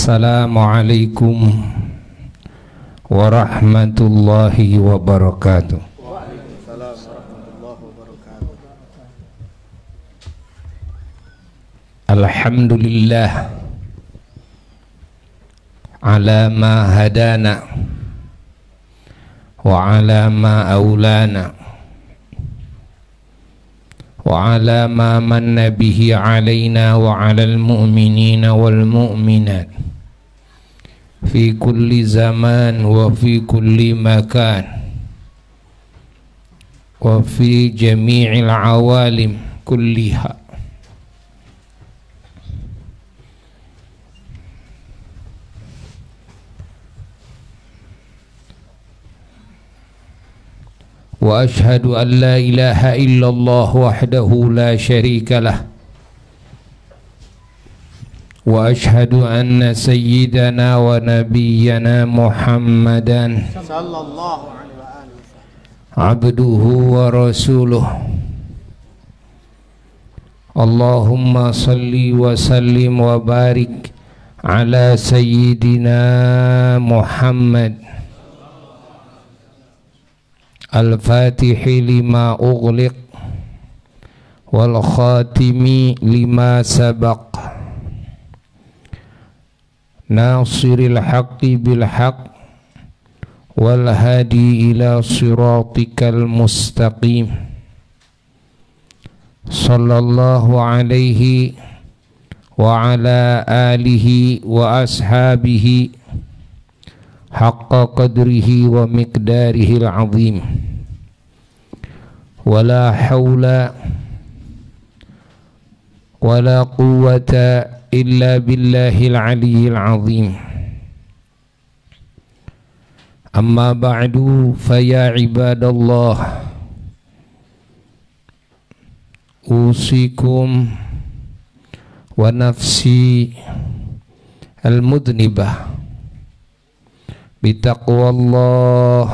Assalamualaikum warahmatullahi wabarakatuh. Waalaikumsalam warahmatullahi wabarakatuh. Alhamdulillah ala ma hadana wa ala ma aulana wa ala ma manna bihi alaina wa ala al-mu'minina wal mu'minat fi kulli zaman wa fi kulli makan wa fi jami'il awalim kulliha. Wa ashhadu an la ilaha illallah wahdahu la syarika lah wa ashhadu anna sayyidana wa nabiyyana Muhammadan Sallallahu alaihi wa alihi abduhu wa rasuluh. Allahumma salli wa sallim wa barik ala sayyidina Muhammad al-fatihi lima ughliq wal khatimi lima sabaq nasiril haqqi bil haqq wal hadi ila siratikal mustaqim sallallahu alaihi wa ala alihi wa ashabihi haqqa qadrihi wa miqdarihi al-azim. Wala hawla wala quwwata illa billahil aliyyil azim. Amma ba'du fa ya ibadallah, usikum wa nafsi al-mudnibah bitaqwallah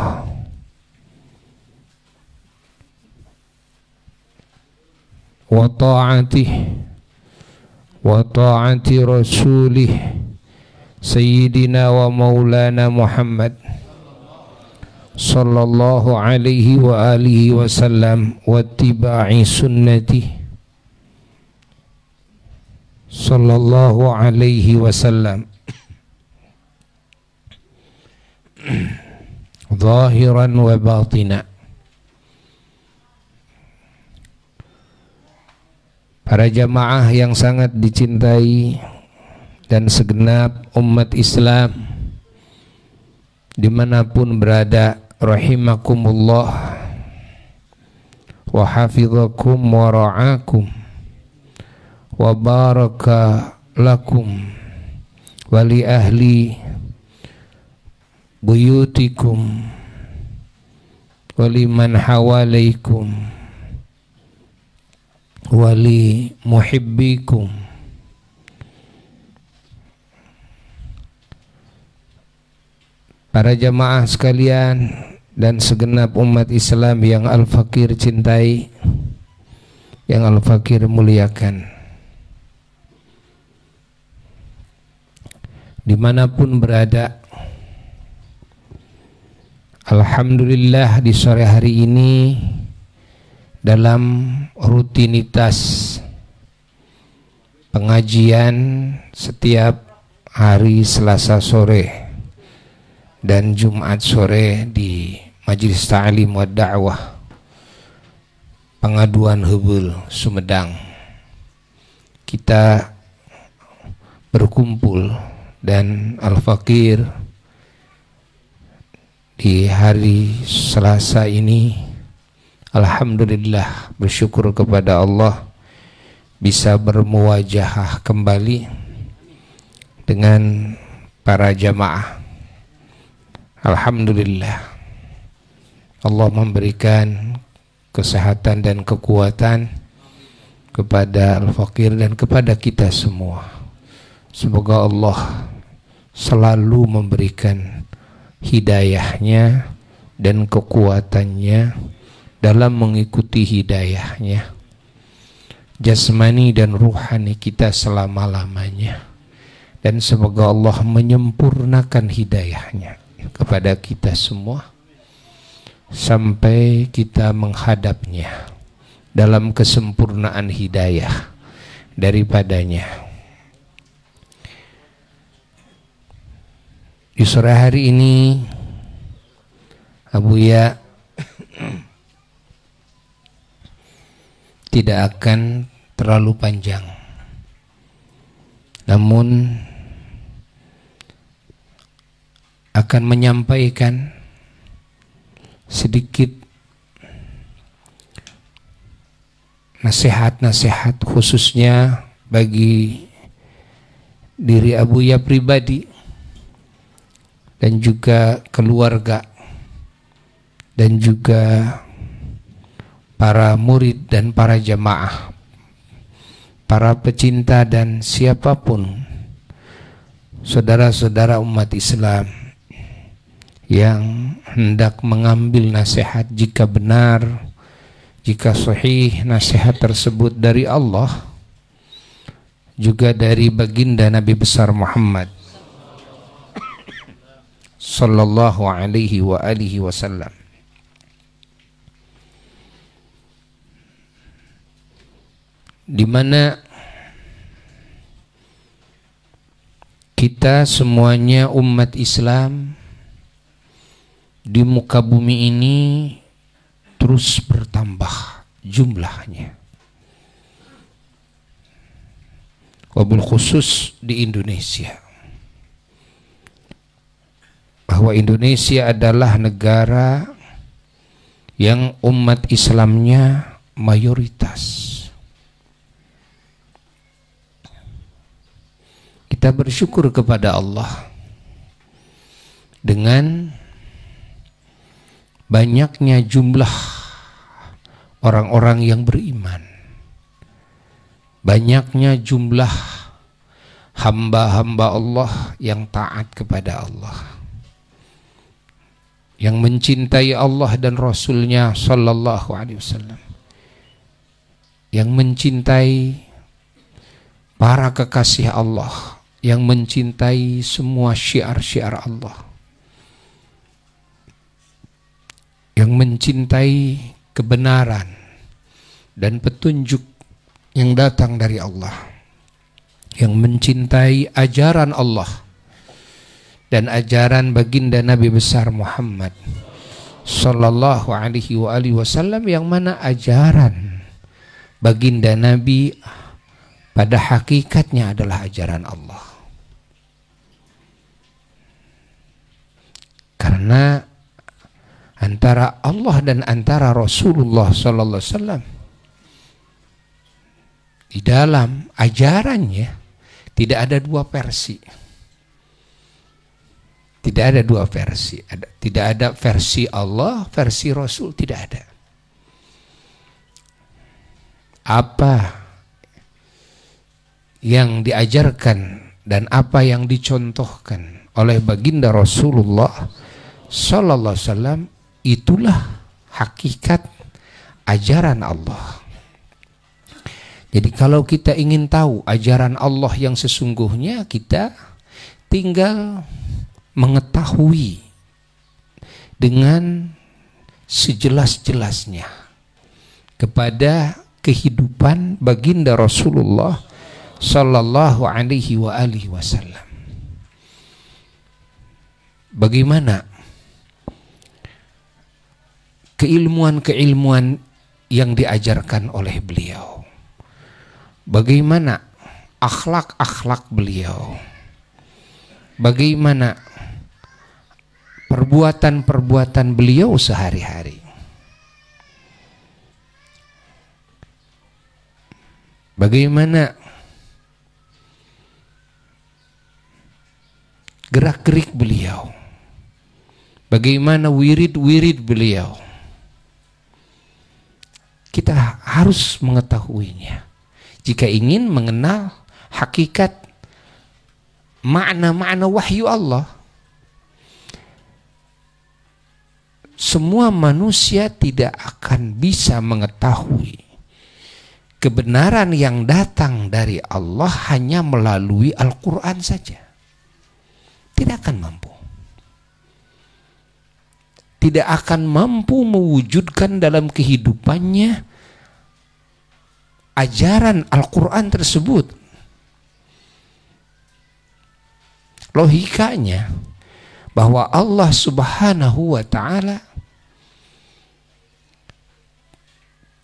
wa ta'ati rasulih sayyidina wa maulana Muhammad sallallahu alaihi wa alihi wasallam wa tiba'i sunnati sallallahu alaihi wasallam zahiran wa batina. Para jamaah yang sangat dicintai dan segenap umat Islam dimanapun berada, rahimakumullah wa hafizakum wa ra'akum wa baraka lakum wa li ahli buyutikum waliman hawalaikum wali muhibbikum. Para jamaah sekalian dan segenap umat Islam yang Al-Fakir cintai, yang Al-Fakir muliakan, dimanapun berada, alhamdulillah di sore hari ini dalam rutinitas pengajian setiap hari Selasa sore dan Jumat sore di Majelis Ta'lim wa Da'wah Pengaduan Hubul Sumedang, kita berkumpul dan Al-Fakir di hari Selasa ini alhamdulillah bersyukur kepada Allah bisa bermuwajahah kembali dengan para jamaah. Alhamdulillah Allah memberikan kesehatan dan kekuatan kepada Al-Fakir dan kepada kita semua. Semoga Allah selalu memberikan hidayahnya dan kekuatannya dalam mengikuti hidayahnya, jasmani dan ruhani kita selama-lamanya. dan semoga Allah menyempurnakan hidayahnya kepada kita semua sampai kita menghadapnya dalam kesempurnaan hidayah daripadanya. Di sore hari ini Abu Ya tidak akan terlalu panjang, namun akan menyampaikan sedikit nasihat-nasihat khususnya bagi diri Abu Ya pribadi dan juga keluarga dan juga para murid dan para jamaah, para pecinta dan siapapun saudara-saudara umat Islam yang hendak mengambil nasihat, jika benar, jika sahih nasihat tersebut dari Allah, juga dari baginda Nabi besar Muhammad sallallahu alaihi wa alihi wasallam. Di mana kita semuanya umat Islam di muka bumi ini terus bertambah jumlahnya, wabil khusus di Indonesia, bahwa Indonesia adalah negara yang umat Islamnya mayoritas. Kita bersyukur kepada Allah dengan banyaknya jumlah orang-orang yang beriman, banyaknya jumlah hamba-hamba Allah yang taat kepada Allah, yang mencintai Allah dan Rasulnya sallallahu alaihi wasallam, yang mencintai para kekasih Allah, yang mencintai semua syiar-syiar Allah, yang mencintai kebenaran dan petunjuk yang datang dari Allah, yang mencintai ajaran Allah dan ajaran baginda Nabi besar Muhammad sallallahu alaihi wasallam, yang mana ajaran baginda Nabi pada hakikatnya adalah ajaran Allah. Karena antara Allah dan antara Rasulullah sallallahu alaihi wasallam di dalam ajarannya tidak ada dua versi. Tidak ada dua versi. Tidak ada versi Allah, versi Rasul, tidak ada. Apa yang diajarkan dan apa yang dicontohkan oleh baginda Rasulullah sallallahu alaihi wasallam, itulah hakikat ajaran Allah. Jadi kalau kita ingin tahu ajaran Allah yang sesungguhnya, kita tinggal mengetahui dengan sejelas-jelasnya kepada kehidupan baginda Rasulullah sallallahu alaihi wasallam. Bagaimana keilmuan-keilmuan yang diajarkan oleh beliau, bagaimana akhlak-akhlak beliau, bagaimana perbuatan-perbuatan beliau sehari-hari, bagaimana gerak-gerik beliau, bagaimana wirid-wirid beliau. Kita harus mengetahuinya jika ingin mengenal hakikat makna-makna wahyu Allah. Semua manusia tidak akan bisa mengetahui kebenaran yang datang dari Allah hanya melalui Al-Quran saja. Tidak akan mampu. Tidak akan mampu mewujudkan dalam kehidupannya ajaran Al-Quran tersebut. Logikanya bahwa Allah Subhanahu wa ta'ala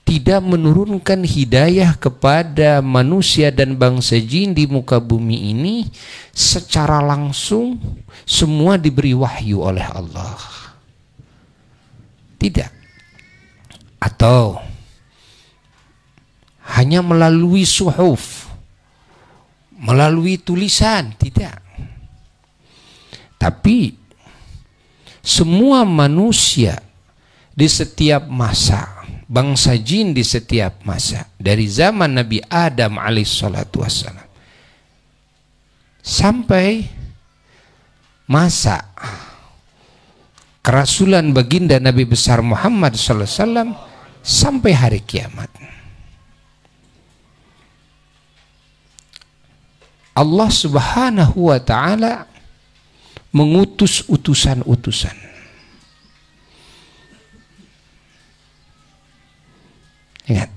tidak menurunkan hidayah kepada manusia dan bangsa jin di muka bumi ini secara langsung, semua diberi wahyu oleh Allah. Tidak. Atau hanya melalui suhuf, melalui tulisan, tidak. Tapi semua manusia di setiap masa, bangsa jin di setiap masa, dari zaman Nabi Adam alaihissalatu wassalam sampai masa kerasulan baginda Nabi besar Muhammad sallallahu alaihi wasallam sampai hari kiamat, Allah Subhanahu wa ta'ala mengutus utusan-utusan. Ingat,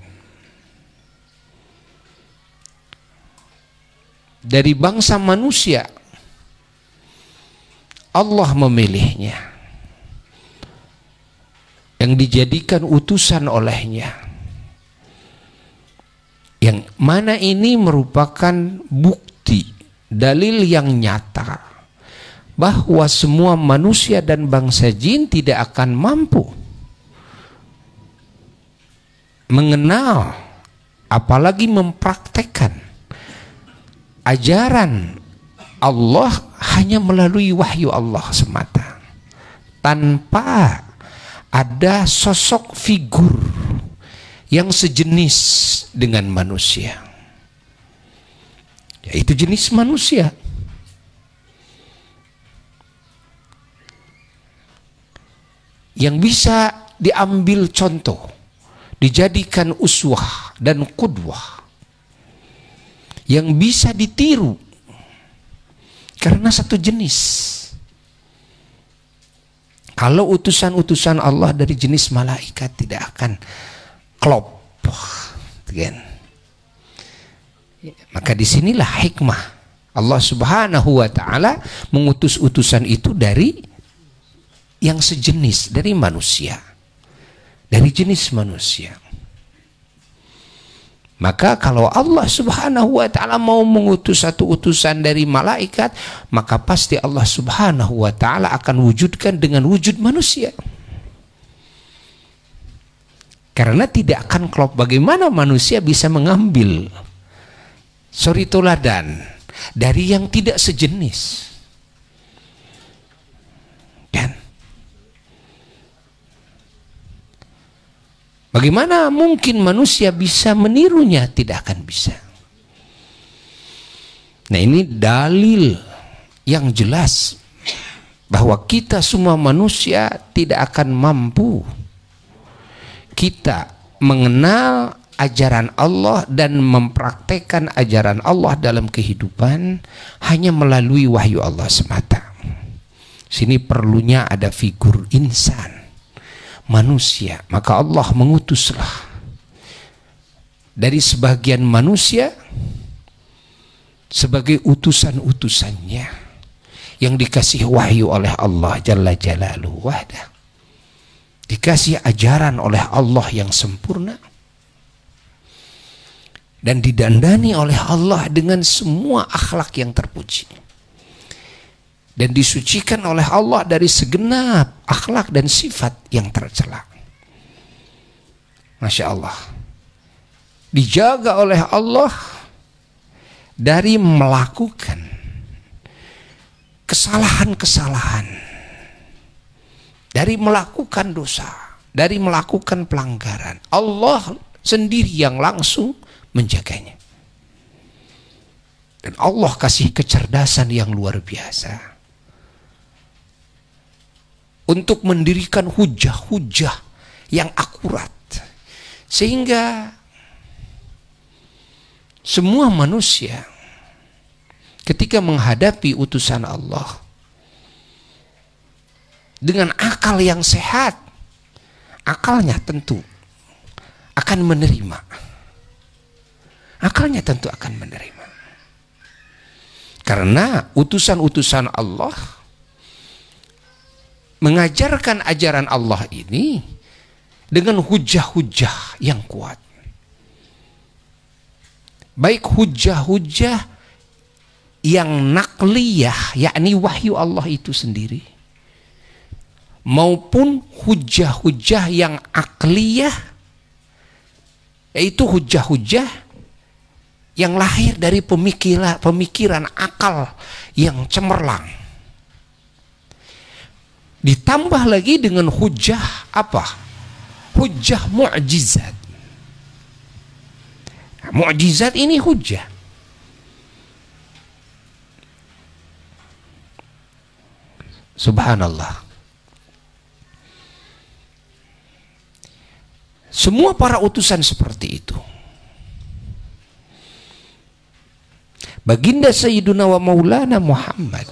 dari bangsa manusia Allah memilihnya, yang dijadikan utusan olehnya, yang mana ini merupakan bukti, dalil yang nyata bahwa semua manusia dan bangsa jin tidak akan mampu mengenal, apalagi mempraktekkan ajaran Allah hanya melalui wahyu Allah semata, tanpa ada sosok figur yang sejenis dengan manusia, yaitu jenis manusia. Yang bisa diambil contoh, dijadikan uswah dan qudwah, yang bisa ditiru karena satu jenis. Kalau utusan-utusan Allah dari jenis malaikat tidak akan klop, kan? Maka disinilah hikmah Allah Subhanahu wa ta'ala mengutus utusan itu dari yang sejenis, dari manusia, dari jenis manusia. Maka kalau Allah Subhanahu wa ta'ala mau mengutus satu utusan dari malaikat, maka pasti Allah Subhanahu wa ta'ala akan wujudkan dengan wujud manusia. Karena tidak akan klop. Bagaimana manusia bisa mengambil suri toladan dari yang tidak sejenis, kan? Bagaimana mungkin manusia bisa menirunya? Tidak akan bisa. Nah, ini dalil yang jelas bahwa kita semua manusia tidak akan mampu kita mengenal ajaran Allah dan mempraktekkan ajaran Allah dalam kehidupan hanya melalui wahyu Allah semata. Sini perlunya ada figur insan, manusia. Maka Allah mengutuslah dari sebagian manusia sebagai utusan-utusannya yang dikasih wahyu oleh Allah Jalla Jalaluhu wahdah, dikasih ajaran oleh Allah yang sempurna, dan didandani oleh Allah dengan semua akhlak yang terpuji, dan disucikan oleh Allah dari segenap akhlak dan sifat yang tercela. Masya Allah, dijaga oleh Allah dari melakukan kesalahan-kesalahan, dari melakukan dosa, dari melakukan pelanggaran. Allah sendiri yang langsung menjaganya, dan Allah kasih kecerdasan yang luar biasa untuk mendirikan hujah-hujah yang akurat, sehingga semua manusia ketika menghadapi utusan Allah dengan akal yang sehat, akalnya tentu akan menerima. Akalnya tentu akan menerima. Karena utusan-utusan Allah mengajarkan ajaran Allah ini dengan hujah-hujah yang kuat. Baik hujah-hujah yang nakliyah, yakni wahyu Allah itu sendiri, maupun hujah-hujah yang akliyah, yaitu hujah-hujah yang lahir dari pemikiran akal yang cemerlang. Ditambah lagi dengan hujah apa? Hujah mu'jizat. Mu'jizat ini hujah. Subhanallah. Semua para utusan seperti itu. Baginda Sayyiduna wa Maulana Muhammad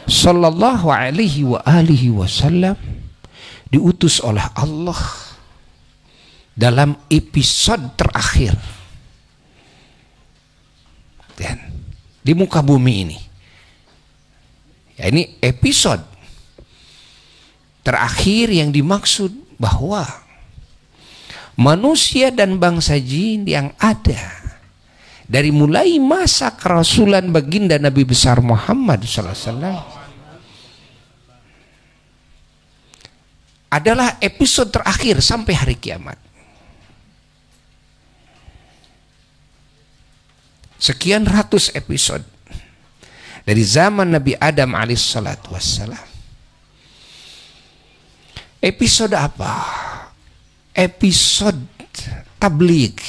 sallallahu alaihi wa alihi wasallam diutus oleh Allah dalam episode terakhir dan di muka bumi ini. Ya, ini episode terakhir yang dimaksud bahwa manusia dan bangsa jin yang ada dari mulai masa kerasulan baginda Nabi besar Muhammad SAW adalah episode terakhir sampai hari kiamat. Sekian ratus episode dari zaman Nabi Adam alaihissalatu wassalam. Episode apa? Episode tabligh,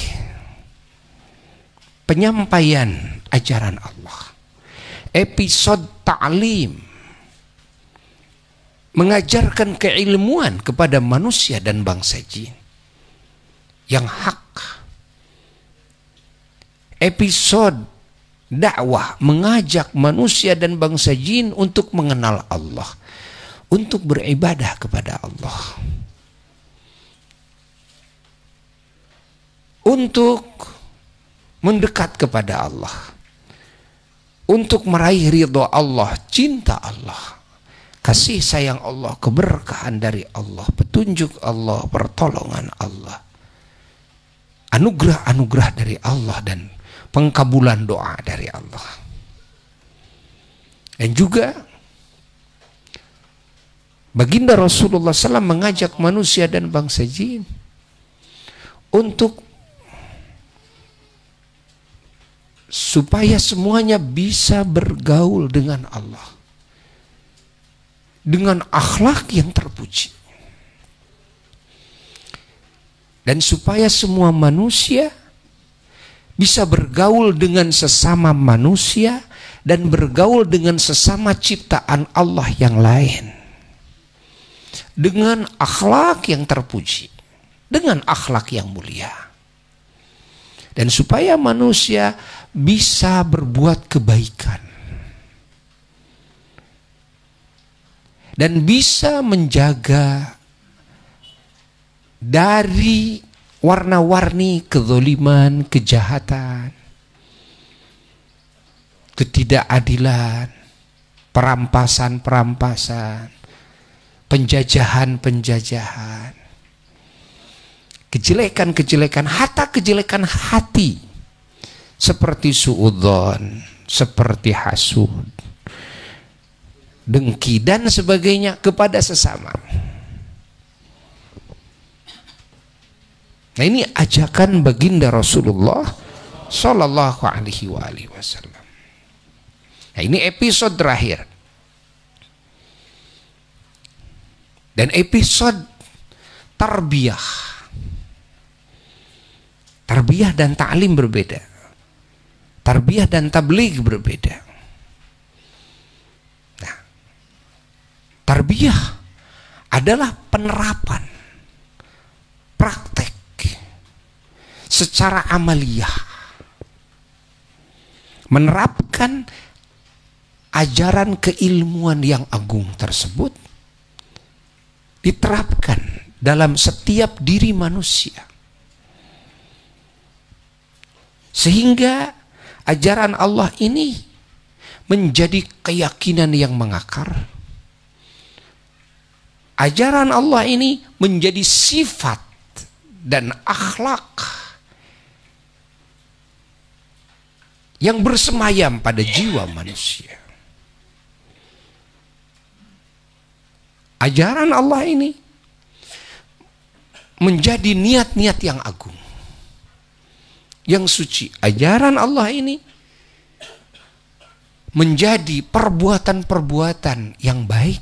penyampaian ajaran Allah. Episode ta'lim, mengajarkan keilmuan kepada manusia dan bangsa jin yang hak. Episode dakwah, mengajak manusia dan bangsa jin untuk mengenal Allah, untuk beribadah kepada Allah, untuk mendekat kepada Allah, untuk meraih ridha Allah, cinta Allah, kasih sayang Allah, keberkahan dari Allah, petunjuk Allah, pertolongan Allah, anugerah-anugerah dari Allah, dan pengkabulan doa dari Allah. Dan juga baginda Rasulullah SAW mengajak manusia dan bangsa jin untuk supaya semuanya bisa bergaul dengan Allah dengan akhlak yang terpuji, dan supaya semua manusia bisa bergaul dengan sesama manusia dan bergaul dengan sesama ciptaan Allah yang lain dengan akhlak yang terpuji, dengan akhlak yang mulia, dan supaya manusia bisa berbuat kebaikan dan bisa menjaga dari warna-warni kezaliman, kejahatan, ketidakadilan, perampasan-perampasan, penjajahan-penjajahan, kejelekan-kejelekan, hatta kejelekan hati seperti suudzon, seperti hasud, dengki dan sebagainya kepada sesama. Nah, ini ajakan baginda Rasulullah Sallallahu Alaihi Wasallam. Nah, ini episode terakhir. Dan episode tarbiyah. Tarbiyah dan ta'lim berbeda. Tarbiyah dan tabligh berbeda. Nah, tarbiyah adalah penerapan, praktek secara amaliyah menerapkan ajaran keilmuan yang agung tersebut diterapkan dalam setiap diri manusia, sehingga ajaran Allah ini menjadi keyakinan yang mengakar. Ajaran Allah ini menjadi sifat dan akhlak yang bersemayam pada jiwa manusia. Ajaran Allah ini menjadi niat-niat yang agung, yang suci. Ajaran Allah ini menjadi perbuatan-perbuatan yang baik.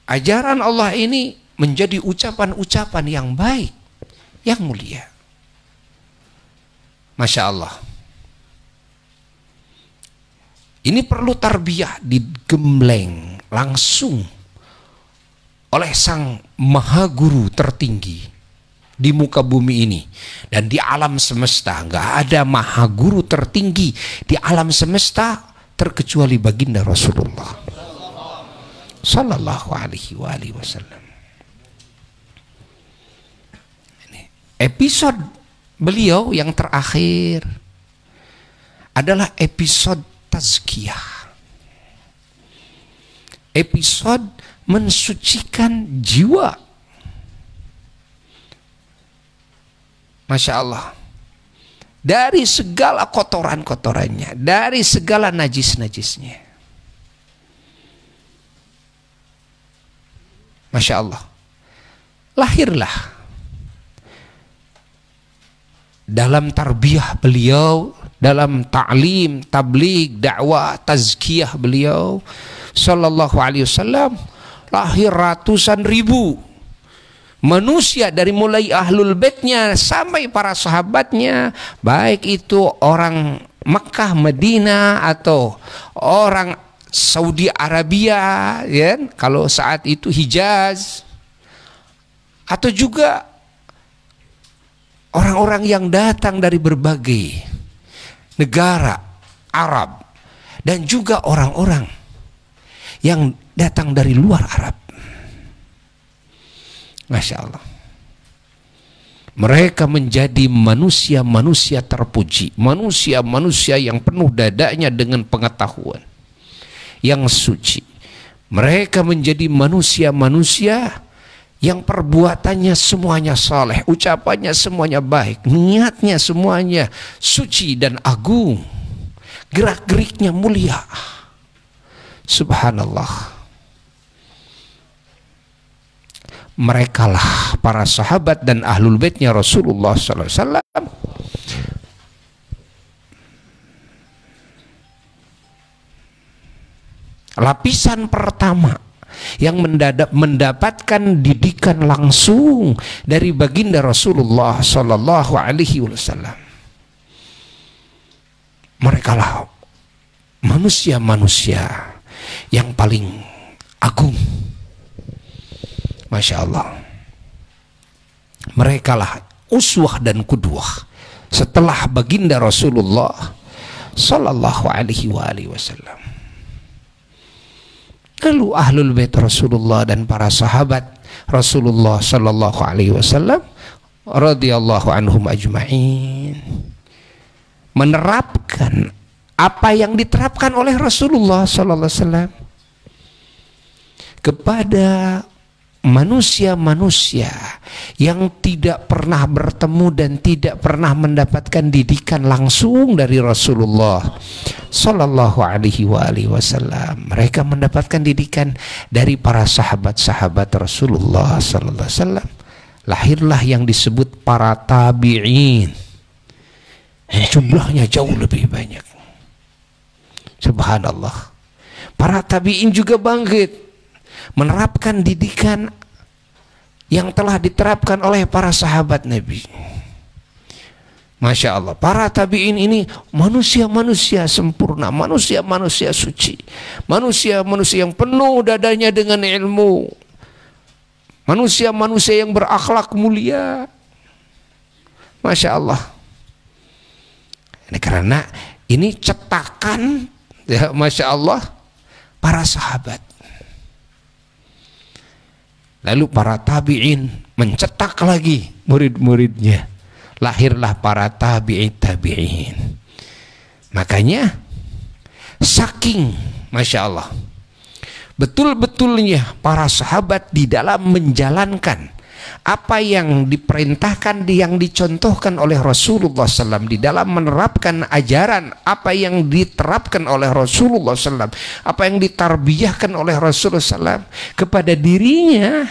Ajaran Allah ini menjadi ucapan-ucapan yang baik, yang mulia. Masya Allah. Ini perlu tarbiyah, digembleng langsung oleh sang maha guru tertinggi di muka bumi ini dan di alam semesta. Nggak ada maha guru tertinggi di alam semesta terkecuali baginda Rasulullah Sallallahu alaihi wasallam. Episode beliau yang terakhir adalah episode tazkiyah, episode mensucikan jiwa. Masya Allah, dari segala kotoran-kotorannya, dari segala najis-najisnya. Masya Allah, lahirlah dalam tarbiyah beliau, dalam ta'lim, tabligh, dakwah, tazkiyah beliau Sallallahu alaihi wasallam, lahir ratusan ribu manusia, dari mulai ahlul baitnya sampai para sahabatnya, baik itu orang Mekah, Madinah, atau orang Saudi Arabia, ya, kalau saat itu Hijaz, atau juga orang-orang yang datang dari berbagai negara Arab, dan juga orang-orang yang datang dari luar Arab. Masya Allah, mereka menjadi manusia-manusia terpuji, manusia-manusia yang penuh dadanya dengan pengetahuan yang suci. Mereka menjadi manusia-manusia yang perbuatannya semuanya saleh, ucapannya semuanya baik, niatnya semuanya suci dan agung, gerak-geriknya mulia. Subhanallah. Merekalah para sahabat dan ahlul baitnya Rasulullah SAW. Lapisan pertama yang mendapatkan didikan langsung dari baginda Rasulullah Sallallahu Alaihi Wasallam. Merekalah manusia-manusia yang paling agung. Masya Allah. Merekalah uswah dan kudwah setelah baginda Rasulullah Sallallahu Alaihi Wasallam. Lalu ahlul bait Rasulullah dan para sahabat Rasulullah Sallallahu Alaihi Wasallam radhiyallahu anhum ajma'in menerapkan apa yang diterapkan oleh Rasulullah Sallallahu Alaihi Wasallam kepada manusia-manusia yang tidak pernah bertemu dan tidak pernah mendapatkan didikan langsung dari Rasulullah Sallallahu Alaihi Wasallam. Mereka mendapatkan didikan dari para sahabat-sahabat Rasulullah Sallallahu Alaihi Wasallam. Lahirlah yang disebut para tabi'in, yang jumlahnya jauh lebih banyak. Subhanallah. Para tabi'in juga bangkit menerapkan didikan yang telah diterapkan oleh para sahabat Nabi. Masya Allah, para tabi'in ini manusia-manusia sempurna, manusia-manusia suci, manusia-manusia yang penuh dadanya dengan ilmu, manusia-manusia yang berakhlak mulia. Masya Allah. Ini karena ini cetakan, ya, Masya Allah, para sahabat. Lalu para tabi'in mencetak lagi murid-muridnya. Lahirlah para tabi'in. Makanya saking, Masya Allah, betul-betulnya para sahabat di dalam menjalankan apa yang diperintahkan, yang dicontohkan oleh Rasulullah SAW, di dalam menerapkan ajaran apa yang diterapkan oleh Rasulullah SAW, apa yang ditarbiyahkan oleh Rasulullah SAW kepada dirinya,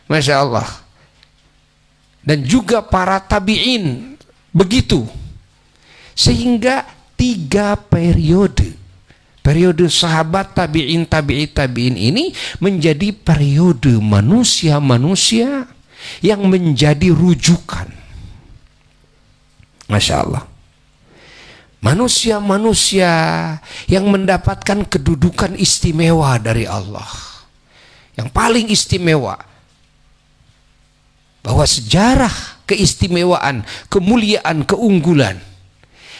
Masya Allah, dan juga para tabi'in begitu, sehingga 3 periode sahabat, tabi'in ini menjadi periode manusia-manusia yang menjadi rujukan. Masya Allah. Manusia-manusia yang mendapatkan kedudukan istimewa dari Allah. Yang paling istimewa. Bahwa sejarah keistimewaan, kemuliaan, keunggulan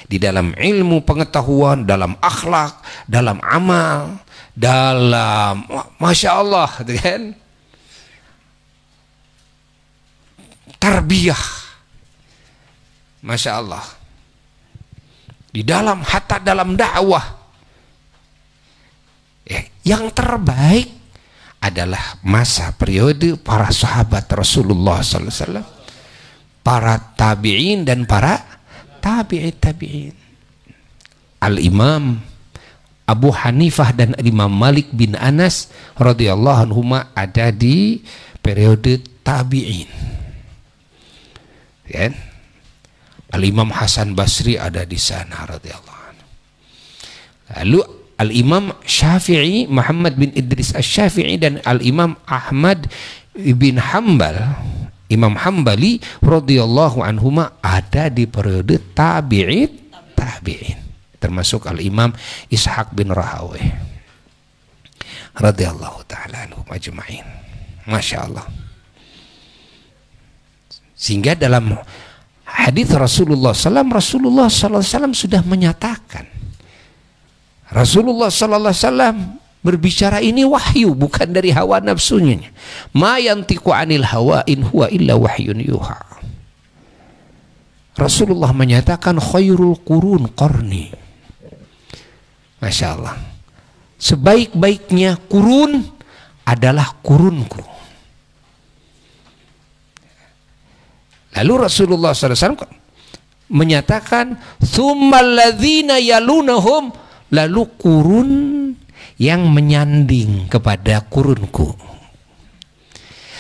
di dalam ilmu pengetahuan, dalam akhlak, dalam amal, dalam, Masya Allah, kan? Tarbiyah, Masya Allah, di dalam, hatta dalam dakwah, ya, yang terbaik adalah masa periode para sahabat Rasulullah SAW, para tabi'in dan para tabi'in. Al-Imam Abu Hanifah dan Imam Malik bin Anas radhiyallahu anhuma ada di periode tabi'in. Ya. Al-Imam Hasan Basri ada di sana radhiyallahu anhu. Lalu Al-Imam Syafi'i, Muhammad bin Idris Asy-Syafi'i, dan Al-Imam Ahmad bin Hanbal, Imam Hambali radhiyallahu anhuma ada di periode tabi'in, termasuk Al-Imam Ishaq bin Rahawai radhiyallahu ta'ala anhum ajma'in. Masya Allah. Sehingga dalam hadis Rasulullah SAW sudah menyatakan, Rasulullah SAW berbicara ini wahyu, bukan dari hawa nafsunya. Ma yantiqu anil hawa in huwa illa wahyun yuha. Rasulullah menyatakan khairul qurun qarni. Masya Allah. Sebaik-baiknya kurun adalah kurunku. Lalu Rasulullah SAW menyatakan tsummal ladzina yalunahum, lalu kurun yang menyanding kepada kurunku.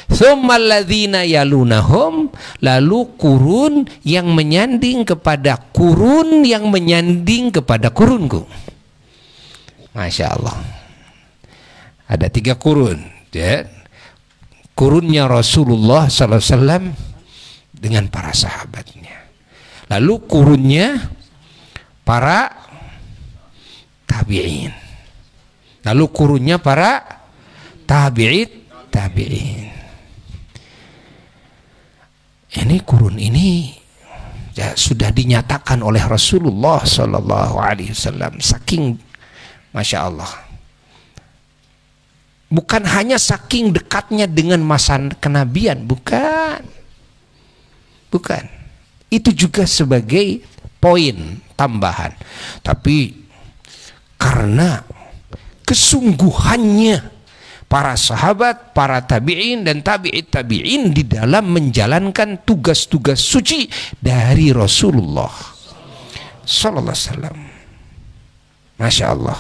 Tsummal ladzina yalunahum, lalu kurun yang menyanding kepada kurun yang menyanding kepada kurunku. Masya Allah. Ada 3 kurun, ya. Kurunnya Rasulullah SAW dengan para sahabatnya. Lalu kurunnya para tabi'in. Lalu kurunnya para tabi'in. Ini kurun ini ya, sudah dinyatakan oleh Rasulullah SAW, saking Masya Allah. Bukan hanya saking dekatnya dengan masa kenabian, bukan. Itu juga sebagai poin tambahan. Tapi karena kesungguhannya para sahabat, para tabi'in dan tabi'in di dalam menjalankan tugas-tugas suci dari Rasulullah sallallahu alaihi wasallam. Masya Allah.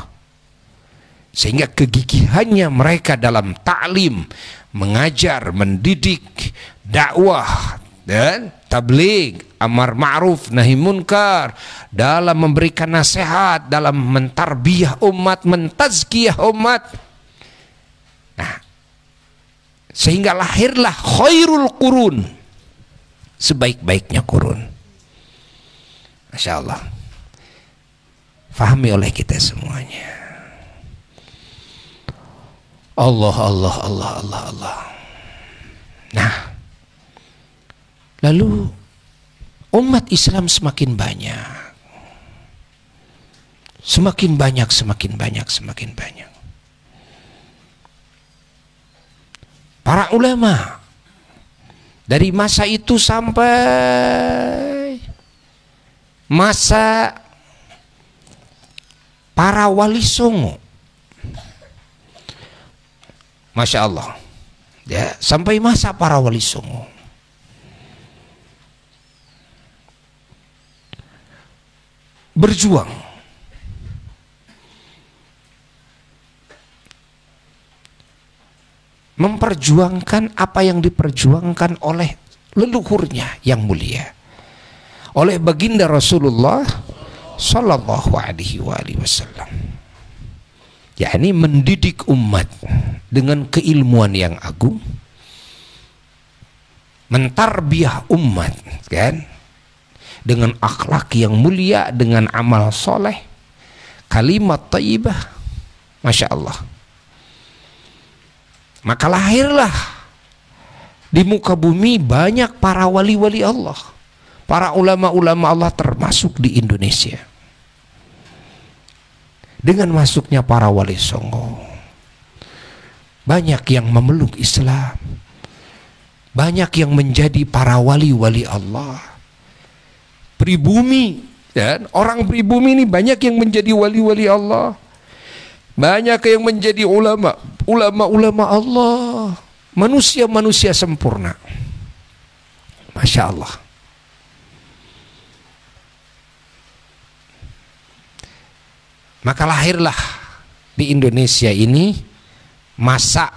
Sehingga kegigihannya mereka dalam ta'lim, mengajar, mendidik, dakwah dan tabligh, amar ma'ruf nahi munkar, dalam memberikan nasihat, dalam mentarbiyah umat, mentazkiyah umat. Nah, sehingga lahirlah khairul qurun, sebaik-baiknya kurun. Masya Allah. Fahami oleh kita semuanya. Allah. Nah, lalu umat Islam semakin banyak. Semakin banyak, semakin banyak, semakin banyak. Para ulama dari masa itu sampai masa para wali songo, Masya Allah, ya, sampai masa para wali songo, berjuang memperjuangkan apa yang diperjuangkan oleh leluhurnya yang mulia, oleh baginda Rasulullah Sallallahu Alaihi Wasallam. Yakni mendidik umat dengan keilmuan yang agung, mentarbiah umat kan dengan akhlak yang mulia, dengan amal soleh, kalimat thayyibah, Masya Allah. Maka lahirlah di muka bumi banyak para wali-wali Allah, para ulama-ulama Allah, termasuk di Indonesia. Dengan masuknya para wali songo, banyak yang memeluk Islam, banyak yang menjadi para wali-wali Allah. Pribumi, dan orang pribumi ini banyak yang menjadi wali-wali Allah, banyak yang menjadi ulama-ulama Allah, manusia-manusia sempurna. Masya Allah. Maka lahirlah di Indonesia ini masa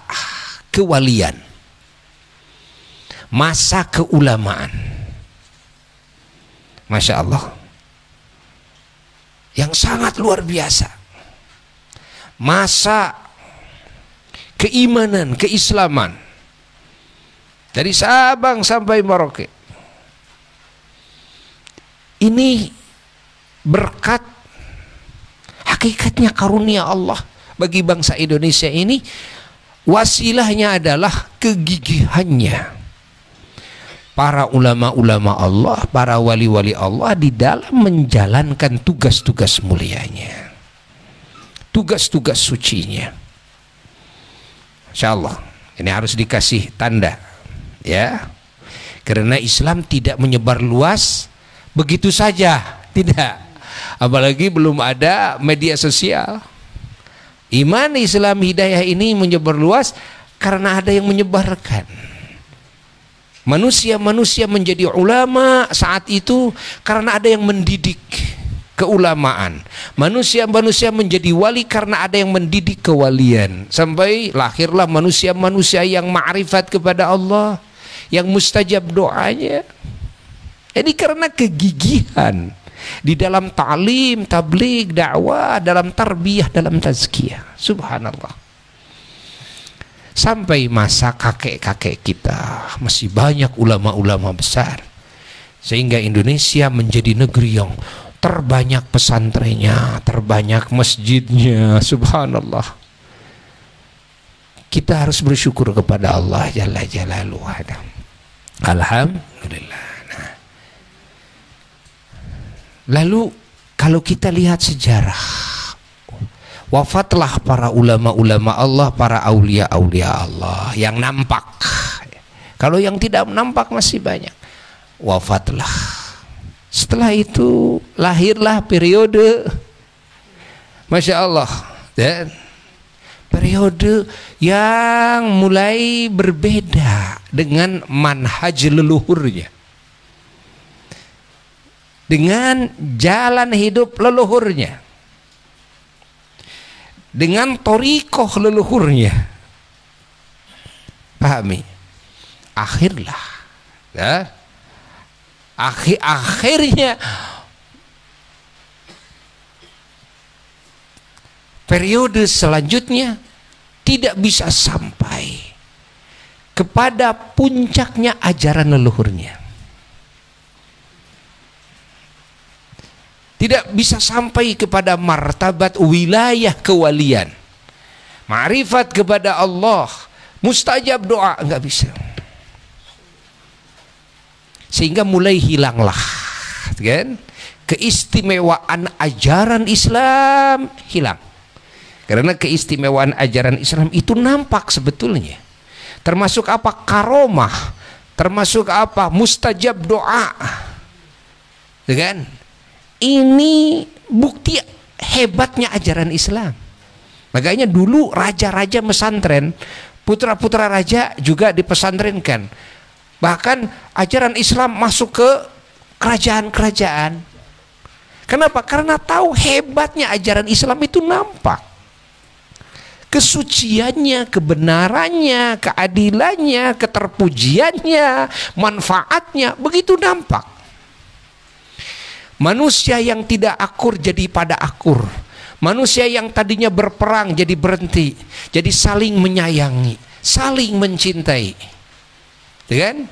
kewalian, masa keulamaan, Masya Allah, yang sangat luar biasa. Masa keimanan, keislaman, dari Sabang sampai Merauke. Ini berkat, hakikatnya karunia Allah bagi bangsa Indonesia ini. Wasilahnya adalah kegigihannya para ulama-ulama Allah, para wali-wali Allah di dalam menjalankan tugas-tugas mulianya, tugas-tugas sucinya. Insya Allah ini harus dikasih tanda, ya, karena Islam tidak menyebar luas begitu saja, tidak. Apalagi belum ada media sosial. Iman Islam hidayah ini menyebar luas karena ada yang menyebarkan. Manusia-manusia menjadi ulama saat itu karena ada yang mendidik keulamaan. Manusia-manusia menjadi wali karena ada yang mendidik kewalian. Sampai lahirlah manusia-manusia yang ma'rifat kepada Allah, yang mustajab doanya. Ini karena kegigihan di dalam ta'lim, tabligh, dakwah, dalam tarbiyah, dalam tazkiyah. Subhanallah. Sampai masa kakek-kakek kita masih banyak ulama-ulama besar, sehingga Indonesia menjadi negeri yang terbanyak pesantrennya, terbanyak masjidnya. Subhanallah. Kita harus bersyukur kepada Allah Jalla Jalaluhu. Alhamdulillah. Nah, lalu kalau kita lihat sejarah, wafatlah para ulama-ulama Allah, para aulia-aulia Allah yang nampak. Kalau yang tidak nampak masih banyak. Wafatlah. Setelah itu lahirlah periode, Masya Allah, dan periode yang mulai berbeda dengan manhaj leluhurnya, dengan jalan hidup leluhurnya, dengan thariqah leluhurnya. Pahami? Akhirlah, ya, akhirnya periode selanjutnya tidak bisa sampai kepada puncaknya ajaran leluhurnya, tidak bisa sampai kepada martabat wilayah kewalian, ma'rifat kepada Allah, mustajab doa, enggak bisa. Sehingga mulai hilanglah, kan, keistimewaan ajaran Islam hilang. Karena keistimewaan ajaran Islam itu nampak sebetulnya. Termasuk apa? Karomah. Termasuk apa? Mustajab doa. Kan? Ini bukti hebatnya ajaran Islam. Makanya dulu raja-raja pesantren, putra-putra raja juga dipesantrenkan. Bahkan ajaran Islam masuk ke kerajaan-kerajaan. Kenapa? Karena tahu hebatnya ajaran Islam itu nampak. Kesuciannya, kebenarannya, keadilannya, keterpujiannya, manfaatnya begitu nampak. Manusia yang tidak akur jadi pada akur. Manusia yang tadinya berperang jadi berhenti, jadi saling menyayangi, saling mencintai. Kan?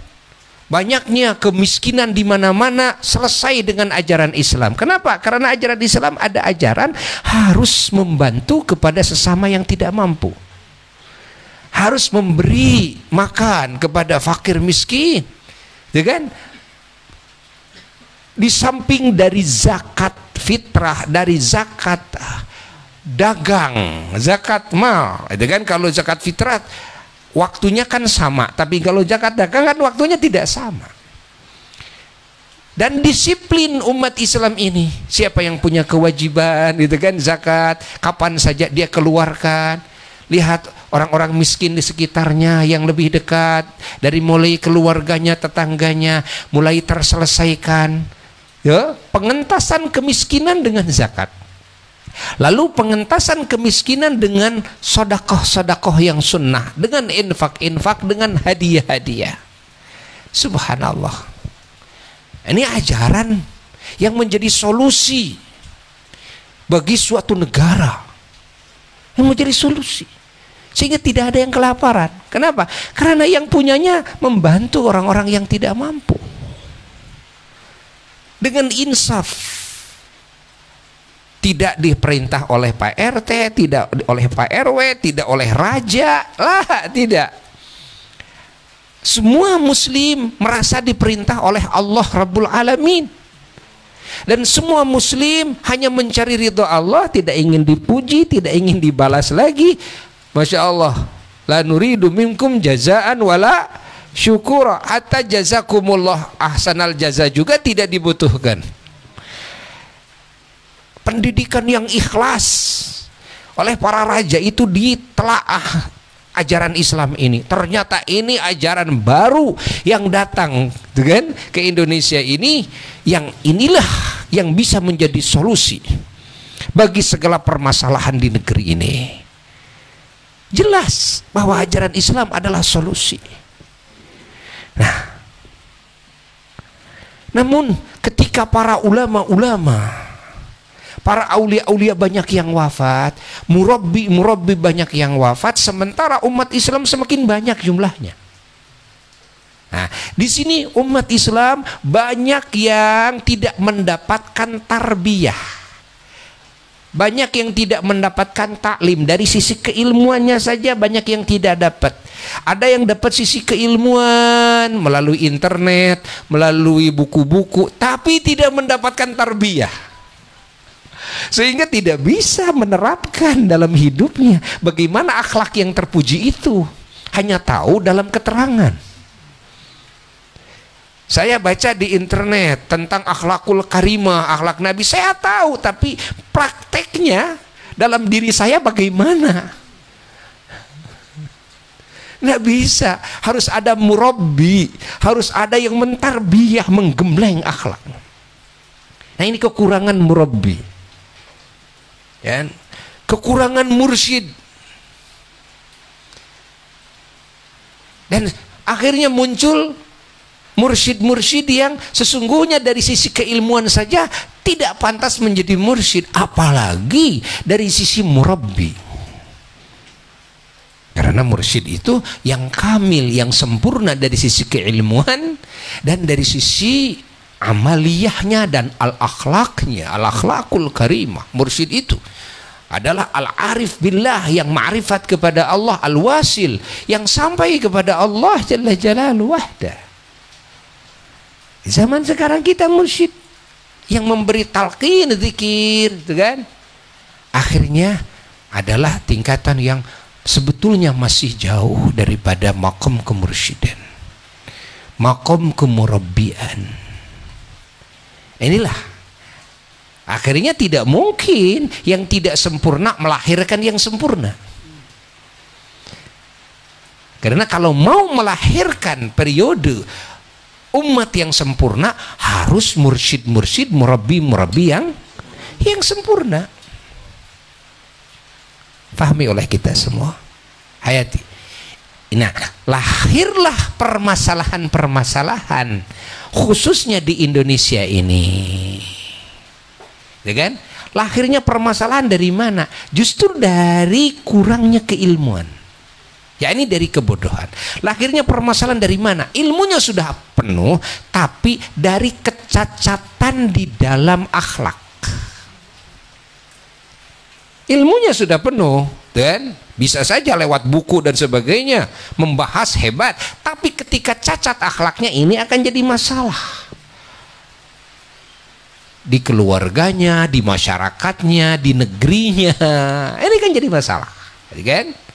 Banyaknya kemiskinan di mana-mana selesai dengan ajaran Islam. Kenapa? Karena ajaran Islam ada ajaran harus membantu kepada sesama yang tidak mampu. Harus memberi makan kepada fakir miskin. Kan? Di samping dari zakat fitrah, dari zakat dagang, zakat mal, itu kan. Kalau zakat fitrah waktunya kan sama, tapi kalau zakat dagang kan waktunya tidak sama. Dan disiplin umat Islam ini, siapa yang punya kewajiban itu kan zakat, kapan saja dia keluarkan. Lihat orang-orang miskin di sekitarnya yang lebih dekat, dari mulai keluarganya, tetangganya, mulai terselesaikan. Ya, pengentasan kemiskinan dengan zakat. Lalu pengentasan kemiskinan dengan sodakoh-sodakoh yang sunnah, dengan infak-infak, dengan hadiah-hadiah. Subhanallah. Ini ajaran yang menjadi solusi bagi suatu negara, yang menjadi solusi sehingga tidak ada yang kelaparan. Kenapa? Karena yang punyanya membantu orang-orang yang tidak mampu dengan insaf. Tidak diperintah oleh Pak RT, tidak oleh Pak RW, tidak oleh raja, lah, tidak. Semua muslim merasa diperintah oleh Allah Rabbul Alamin. Dan semua muslim hanya mencari ridho Allah, tidak ingin dipuji, tidak ingin dibalas lagi. Masya Allah, la nuridu minkum jazaan wala syukura, hatta jazakumullah ahsanal jaza juga tidak dibutuhkan. Pendidikan yang ikhlas oleh para raja itu ditelaah ajaran Islam ini. Ternyata ini ajaran baru yang datang dengan ke Indonesia ini, yang inilah yang bisa menjadi solusi bagi segala permasalahan di negeri ini. Jelas bahwa ajaran Islam adalah solusi. Nah, namun ketika para ulama-ulama, para aulia-aulia banyak yang wafat, murabbi banyak yang wafat, sementara umat Islam semakin banyak jumlahnya. Nah, di sini umat Islam banyak yang tidak mendapatkan tarbiyah, banyak yang tidak mendapatkan taklim. Dari sisi keilmuannya saja banyak yang tidak dapat. Ada yang dapat sisi keilmuan melalui internet, melalui buku-buku, tapi tidak mendapatkan tarbiyah, sehingga tidak bisa menerapkan dalam hidupnya bagaimana akhlak yang terpuji itu. Hanya tahu dalam keterangan. Saya baca di internet tentang akhlakul karimah, akhlak Nabi, saya tahu, tapi prakteknya dalam diri saya bagaimana? Nggak bisa. Harus ada murabbi, harus ada yang mentarbiyah, menggembleng akhlak. Nah, ini kekurangan murabbi, ya, kekurangan mursyid. Dan akhirnya muncul mursyid-mursyid yang sesungguhnya dari sisi keilmuan saja tidak pantas menjadi mursyid, apalagi dari sisi murabbi. Karena mursyid itu yang kamil, yang sempurna dari sisi keilmuan dan dari sisi amaliyahnya dan al-akhlaknya, al-akhlakul karimah. Mursyid itu adalah al-arif billah, yang ma'rifat kepada Allah, al-wasil, yang sampai kepada Allah Jalla Jalaluhu wahda. Zaman sekarang kita mursyid yang memberi talqin zikir, gitu kan? Akhirnya adalah tingkatan yang sebetulnya masih jauh daripada maqam kemursyiden, maqam kemurabbian. Inilah akhirnya tidak mungkin yang tidak sempurna melahirkan yang sempurna. Karena kalau mau melahirkan periode umat yang sempurna, harus mursyid-mursyid, murabbi-murabbi yang sempurna. Pahami oleh kita semua. Hayati. Nah, lahirlah permasalahan-permasalahan khususnya di Indonesia ini. Ya kan? Lahirnya permasalahan dari mana? Justru dari kurangnya keilmuan. Ya, ini dari kebodohan. Lahirnya permasalahan dari mana? Ilmunya sudah penuh, tapi dari kecacatan di dalam akhlak. Ilmunya sudah penuh dan bisa saja lewat buku dan sebagainya membahas hebat, tapi ketika cacat akhlaknya ini akan jadi masalah. Di keluarganya, di masyarakatnya, di negerinya. Ini kan jadi masalah. Kan?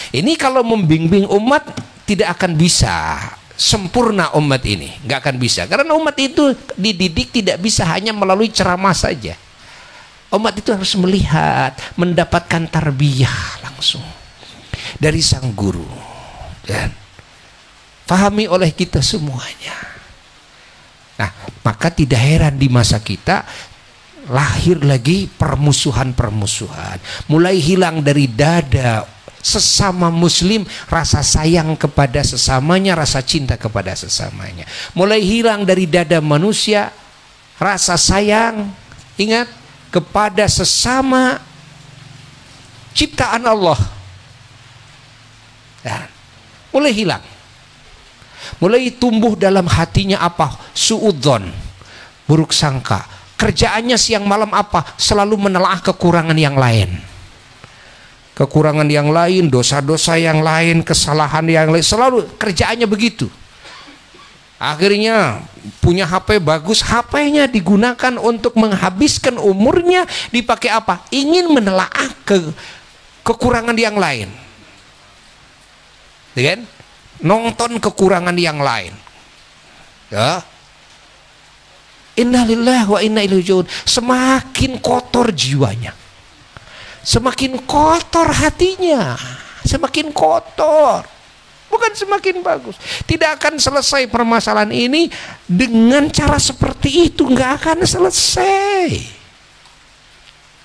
Ini kalau membimbing umat tidak akan bisa sempurna umat ini, nggak akan bisa, karena umat itu dididik tidak bisa hanya melalui ceramah saja. Umat itu harus melihat, mendapatkan tarbiyah langsung dari sang guru, dan pahami oleh kita semuanya. Nah, maka tidak heran di masa kita lahir lagi permusuhan-permusuhan, mulai hilang dari dada sesama muslim rasa sayang kepada sesamanya, rasa cinta kepada sesamanya. Mulai hilang dari dada manusia rasa sayang, ingat, kepada sesama ciptaan Allah. Dan mulai hilang. Mulai tumbuh dalam hatinya apa? Suudzon, buruk sangka. Kerjaannya siang malam apa? Selalu menelaah kekurangan yang lain. Kekurangan yang lain, dosa-dosa yang lain, kesalahan yang lain, selalu kerjaannya begitu. Akhirnya punya HP bagus, HP-nya digunakan untuk menghabiskan umurnya, dipakai apa? Ingin menelaah kekurangan yang lain. Ya kan? Nonton kekurangan yang lain. Ya. Innalillahi wa inna ilaihi raji'un. Semakin kotor jiwanya, semakin kotor hatinya, semakin kotor, bukan semakin bagus. Tidak akan selesai permasalahan ini dengan cara seperti itu, nggak akan selesai.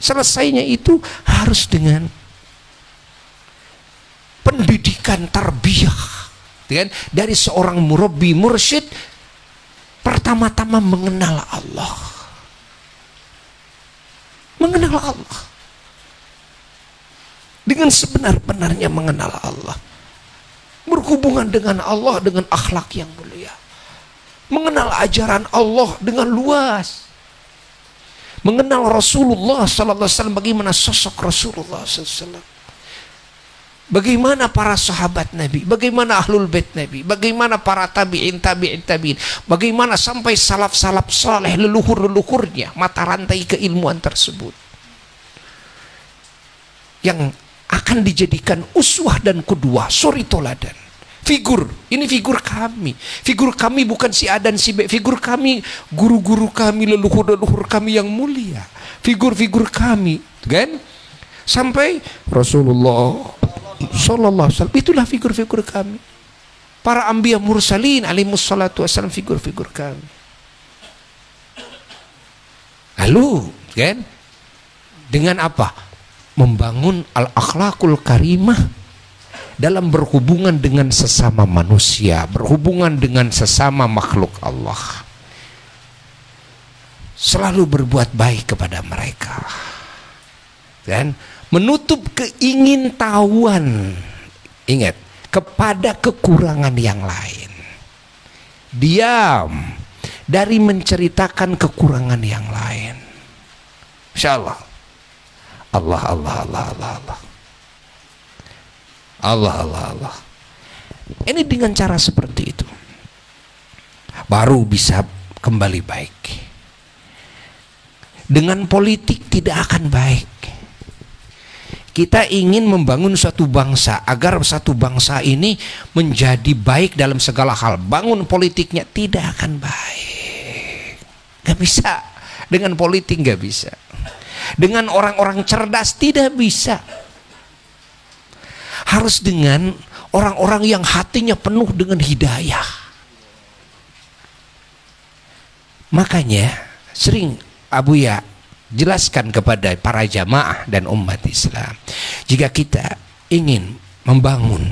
Selesainya itu harus dengan pendidikan tarbiyah, kan? Dari seorang murabbi mursyid, pertama-tama mengenal Allah, mengenal Allah. Dengan sebenar-benarnya mengenal Allah, berhubungan dengan Allah dengan akhlak yang mulia, mengenal ajaran Allah dengan luas, mengenal Rasulullah sallallahu alaihi wasallam, bagaimana sosok Rasulullah sallallahu alaihi wasallam, bagaimana para sahabat Nabi, bagaimana ahlul bait Nabi, bagaimana para tabi'in, bagaimana sampai salaf-salaf saleh, leluhur-leluhurnya, mata rantai keilmuan tersebut yang akan dijadikan uswah dan qudwah, suri toladan. Figur, ini figur kami. Figur kami bukan si A dan si B. Figur kami, guru-guru kami, leluhur-leluhur kami yang mulia. Figur-figur kami, kan? Sampai Rasulullah sallallahu alaihi wasallam, itulah figur-figur kami. Para anbiya mursalin alaihimus salatu wassalam, figur-figur kami. Lalu, kan? Dengan apa? Membangun al-akhlakul karimah dalam berhubungan dengan sesama manusia, berhubungan dengan sesama makhluk Allah. Selalu berbuat baik kepada mereka, dan menutup keingintahuan, ingat, kepada kekurangan yang lain. Diam dari menceritakan kekurangan yang lain. Insyaallah. Allah. Ini dengan cara seperti itu baru bisa kembali baik. Dengan politik tidak akan baik. Kita ingin membangun suatu bangsa agar satu bangsa ini menjadi baik dalam segala hal. Bangun politiknya tidak akan baik. Gak bisa. Dengan politik gak bisa. Dengan orang-orang cerdas tidak bisa. Harus dengan orang-orang yang hatinya penuh dengan hidayah. Makanya sering Abuya jelaskan kepada para jamaah dan umat Islam, jika kita ingin membangun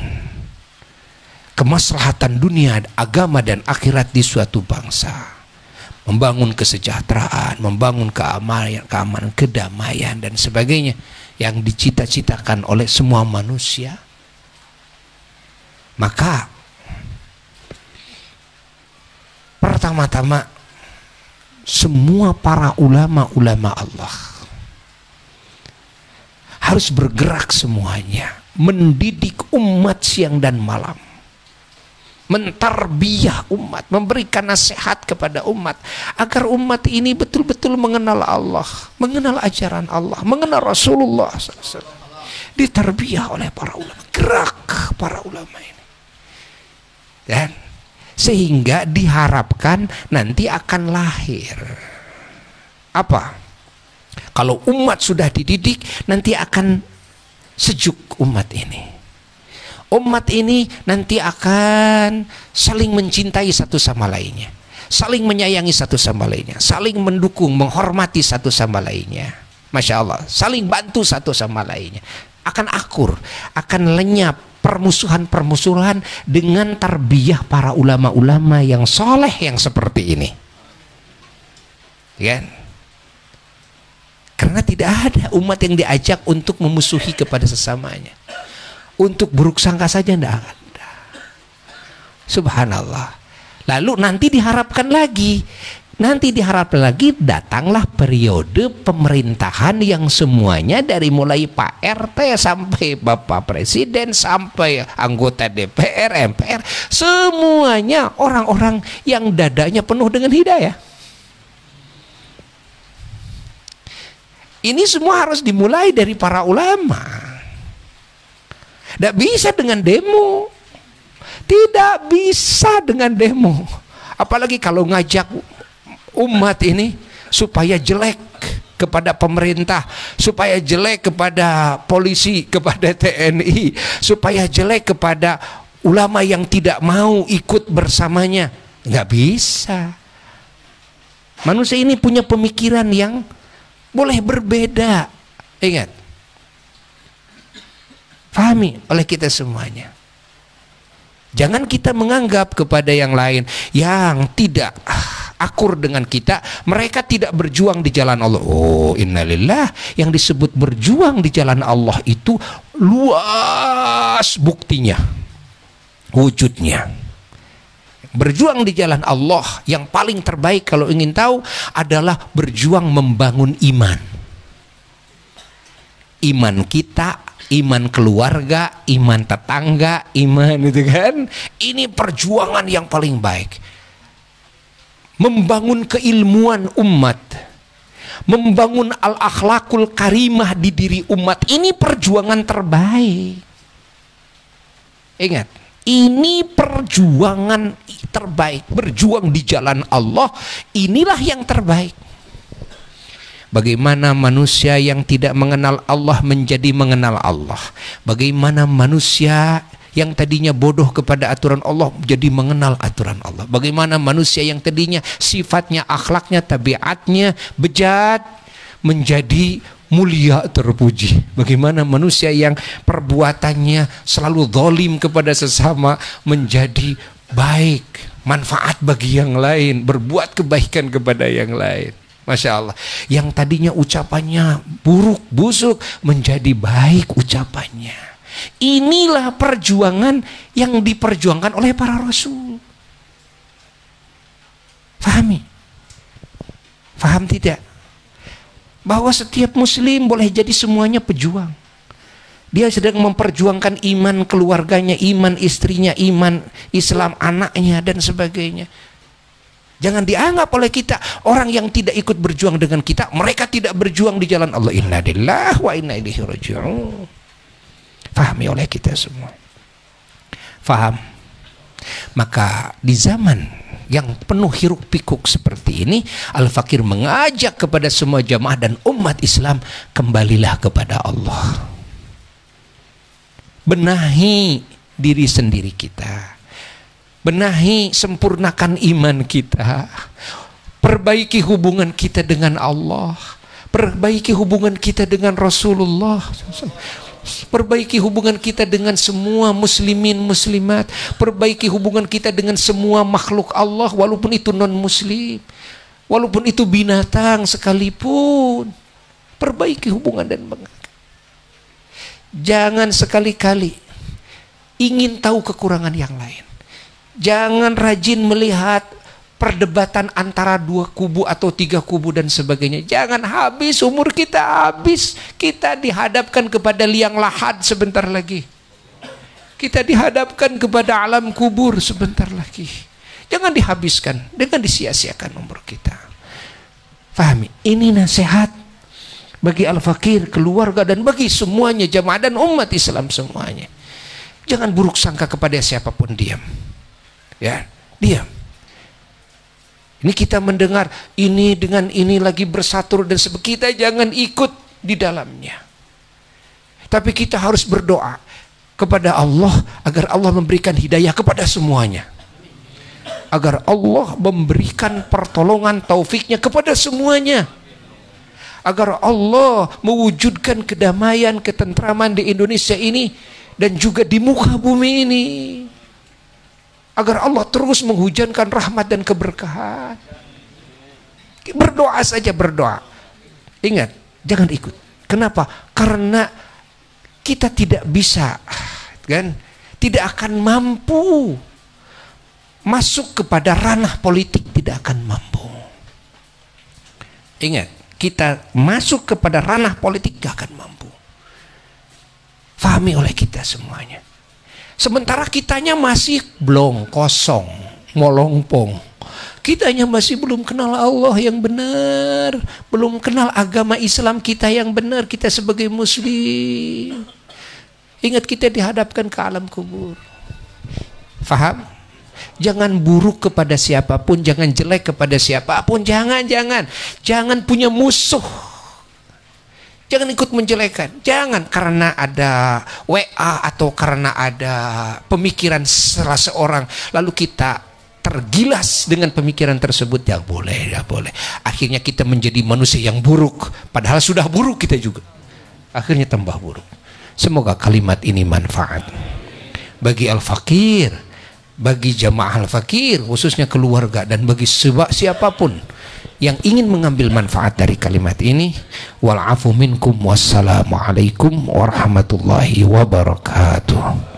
kemaslahatan dunia, agama dan akhirat di suatu bangsa, membangun kesejahteraan, membangun keamanan, kedamaian dan sebagainya yang dicita-citakan oleh semua manusia, maka pertama-tama semua para ulama-ulama Allah harus bergerak semuanya, mendidik umat siang dan malam, mentarbiyah umat, memberikan nasihat kepada umat agar umat ini betul-betul mengenal Allah, mengenal ajaran Allah, mengenal Rasulullah SAW. Ditarbiyah oleh para ulama, gerak para ulama ini, dan sehingga diharapkan nanti akan lahir apa? Kalau umat sudah dididik, nanti akan sejuk umat ini. Umat ini nanti akan saling mencintai satu sama lainnya, saling menyayangi satu sama lainnya, saling mendukung, menghormati satu sama lainnya. Masya Allah, saling bantu satu sama lainnya. Akan akur, akan lenyap permusuhan-permusuhan dengan tarbiyah para ulama-ulama yang soleh yang seperti ini, ya. Karena tidak ada umat yang diajak untuk memusuhi kepada sesamanya, untuk buruk sangka saja tidak ada. Subhanallah. Lalu nanti diharapkan lagi datanglah periode pemerintahan yang semuanya dari mulai Pak RT sampai Bapak Presiden sampai anggota DPR, MPR, semuanya orang-orang yang dadanya penuh dengan hidayah. Ini semua harus dimulai dari para ulama. Tidak bisa dengan demo. Tidak bisa dengan demo. Apalagi kalau ngajak umat ini supaya jelek kepada pemerintah, supaya jelek kepada polisi, kepada TNI, supaya jelek kepada ulama yang tidak mau ikut bersamanya. Nggak bisa. Manusia ini punya pemikiran yang boleh berbeda. Ingat, pahami oleh kita semuanya. Jangan kita menganggap kepada yang lain yang tidak akur dengan kita, mereka tidak berjuang di jalan Allah. Oh, innalillah. Yang disebut berjuang di jalan Allah itu luas buktinya, wujudnya. Berjuang di jalan Allah yang paling terbaik kalau ingin tahu adalah berjuang membangun iman. Iman kita, iman keluarga, iman tetangga, iman itu kan. Ini perjuangan yang paling baik. Membangun keilmuan umat, membangun al-akhlakul karimah di diri umat, ini perjuangan terbaik. Ingat, ini perjuangan terbaik. Berjuang di jalan Allah, inilah yang terbaik. Bagaimana manusia yang tidak mengenal Allah menjadi mengenal Allah? Bagaimana manusia yang tadinya bodoh kepada aturan Allah jadi mengenal aturan Allah? Bagaimana manusia yang tadinya sifatnya, akhlaknya, tabiatnya bejat menjadi mulia, terpuji? Bagaimana manusia yang perbuatannya selalu zalim kepada sesama menjadi baik, manfaat bagi yang lain, berbuat kebaikan kepada yang lain? Masya Allah. Yang tadinya ucapannya buruk, busuk menjadi baik ucapannya. Inilah perjuangan yang diperjuangkan oleh para rasul. Fahami? Faham tidak? Bahwa setiap muslim boleh jadi semuanya pejuang. Dia sedang memperjuangkan iman keluarganya, iman istrinya, iman Islam anaknya dan sebagainya. Jangan dianggap oleh kita orang yang tidak ikut berjuang dengan kita, mereka tidak berjuang di jalan Allah. Inna lillahi wa inna ilaihi raji'un. Fahami oleh kita semua. Faham? Maka di zaman yang penuh hiruk pikuk seperti ini, Al-Fakir mengajak kepada semua jamaah dan umat Islam, kembalilah kepada Allah. Benahi diri sendiri kita. Benahi, sempurnakan iman kita. Perbaiki hubungan kita dengan Allah. Perbaiki hubungan kita dengan Rasulullah. Perbaiki hubungan kita dengan semua muslimin muslimat. Perbaiki hubungan kita dengan semua makhluk Allah, walaupun itu non muslim, walaupun itu binatang sekalipun. Perbaiki hubungan dan jangan sekali-kali ingin tahu kekurangan yang lain. Jangan rajin melihat perdebatan antara dua kubu atau tiga kubu dan sebagainya. Jangan habis umur kita, habis. Kita dihadapkan kepada liang lahat sebentar lagi. Kita dihadapkan kepada alam kubur sebentar lagi. Jangan dihabiskan, jangan disia-siakan umur kita. Fahami, ini nasihat bagi Al-Fakir, keluarga, dan bagi semuanya, jamaah dan umat Islam semuanya. Jangan buruk sangka kepada siapapun, diam. Ya, diam. Ini kita mendengar ini dengan ini lagi bersatu dan sebagainya. Kita jangan ikut di dalamnya. Tapi kita harus berdoa kepada Allah agar Allah memberikan hidayah kepada semuanya. Agar Allah memberikan pertolongan taufiknya kepada semuanya. Agar Allah mewujudkan kedamaian, ketentraman di Indonesia ini dan juga di muka bumi ini. Agar Allah terus menghujankan rahmat dan keberkahan. Berdoa saja, berdoa. Ingat, jangan ikut. Kenapa? Karena kita tidak bisa, kan? Tidak akan mampu masuk kepada ranah politik, tidak akan mampu. Ingat, kita masuk kepada ranah politik gak akan mampu. Fahami oleh kita semuanya. Sementara kitanya masih blong, kosong, ngolompong. Kitanya masih belum kenal Allah yang benar, belum kenal agama Islam kita yang benar, kita sebagai muslim. Ingat, kita dihadapkan ke alam kubur. Faham? Jangan buruk kepada siapapun, jangan jelek kepada siapapun, jangan punya musuh. Jangan ikut menjelekan. Jangan karena ada WA atau karena ada pemikiran salah seorang lalu kita tergilas dengan pemikiran tersebut. Tidak boleh, tidak boleh. Akhirnya kita menjadi manusia yang buruk, padahal sudah buruk kita juga. Akhirnya tambah buruk. Semoga kalimat ini manfaat bagi Al-Fakir, bagi jamaah Al-Fakir, khususnya keluarga, dan bagi siapapun yang ingin mengambil manfaat dari kalimat ini. Wal afu minkum, wassalamualaikum warahmatullahi wabarakatuh.